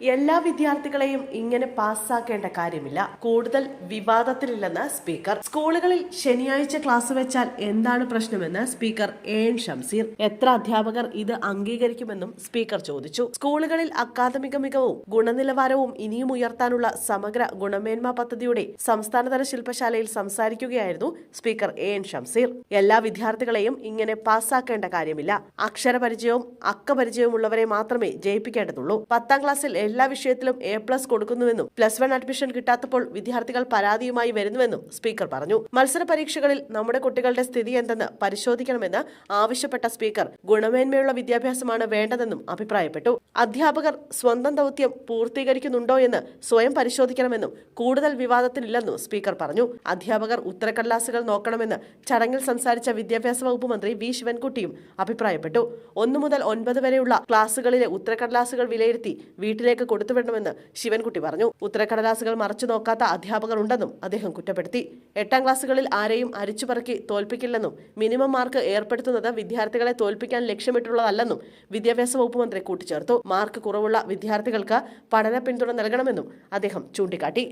എല്ലാ വിദ്യാർത്ഥികളെയും ഇങ്ങനെ പാസ്സാക്കേണ്ട കാര്യമില്ല. കൂടുതൽ വിവാദത്തിലില്ലെന്ന് സ്പീക്കർ. സ്കൂളുകളിൽ ശനിയാഴ്ച ക്ലാസ് വെച്ചാൽ എന്താണ് പ്രശ്നമെന്ന് സ്പീക്കർ എൻ ഷംസീർ. എത്ര അധ്യാപകർ ഇത് അംഗീകരിക്കുമെന്നും സ്പീക്കർ ചോദിച്ചു. സ്കൂളുകളിൽ അക്കാദമിക മികവും ഗുണനിലവാരവും ഇനിയും ഉയർത്താനുള്ള സമഗ്ര ഗുണമേന്മ പദ്ധതിയുടെ സംസ്ഥാനതല ശില്പശാലയിൽ സംസാരിക്കുകയായിരുന്നു സ്പീക്കർ എൻ ഷംസീർ. എല്ലാ വിദ്യാർത്ഥികളെയും ഇങ്ങനെ പാസ്സാക്കേണ്ട കാര്യമില്ല. അക്ഷരപരിചയവും അക്കപരിചയവും ഉള്ളവരെ മാത്രമേ ജയിപ്പിക്കേണ്ടതുള്ളൂ. 10ാം ക്ലാസ്സിൽ എല്ലാ വിഷയത്തിലും A+ കൊടുക്കുന്നുവെന്നും +1 അഡ്മിഷൻ കിട്ടാത്തപ്പോൾ വിദ്യാർത്ഥികൾ പരാതിയുമായി വരുന്നുവെന്നും സ്പീക്കർ പറഞ്ഞു. മത്സര പരീക്ഷകളിൽ നമ്മുടെ കുട്ടികളുടെ സ്ഥിതി എന്തെന്ന് പരിശോധിക്കണമെന്ന് ആവശ്യപ്പെട്ട സ്പീക്കർ ഗുണമേന്മയുള്ള വിദ്യാഭ്യാസമാണ് വേണ്ടതെന്നും അഭിപ്രായപ്പെട്ടു. അധ്യാപകർ സ്വന്തം ദൗത്യം പൂർത്തീകരിക്കുന്നുണ്ടോ എന്ന് സ്വയം പരിശോധിക്കണമെന്നും കൂടുതൽ വിവാദത്തിലില്ലെന്നും സ്പീക്കർ പറഞ്ഞു. അധ്യാപകർ ഉത്തരക്കടലാസുകൾ നോക്കണമെന്ന് ചടങ്ങിൽ സംസാരിച്ച വിദ്യാഭ്യാസ വകുപ്പ് മന്ത്രി വി ശിവൻകുട്ടിയും അഭിപ്രായപ്പെട്ടു. 1 മുതൽ 9 വരെയുള്ള ക്ലാസുകളിലെ ഉത്തരക്കടലാസുകൾ വിലയിരുത്തി വീട്ടിലേക്ക് കൊടുത്തുവിടണമെന്ന് ശിവൻകുട്ടി പറഞ്ഞു. ഉത്തരക്കടലാസുകൾ മറച്ചു നോക്കാത്ത അധ്യാപകർ ഉണ്ടെന്നും അദ്ദേഹം കുറ്റപ്പെടുത്തി. 8ാം ക്ലാസുകളിൽ ആരെയും അരിച്ചുപറക്കി തോൽപ്പിക്കില്ലെന്നും മിനിമം മാർക്ക് ഏർപ്പെടുത്തുന്നത് വിദ്യാർത്ഥികളെ തോൽപ്പിക്കാൻ ലക്ഷ്യമിട്ടുള്ളതല്ലെന്നും വിദ്യാഭ്യാസ വകുപ്പ് മന്ത്രി കൂട്ടിച്ചേർത്തു. മാർക്ക് കുറവുള്ള വിദ്യാർത്ഥികൾക്ക് പഠന പിന്തുണ നൽകണമെന്നും അദ്ദേഹം ചൂണ്ടിക്കാട്ടി.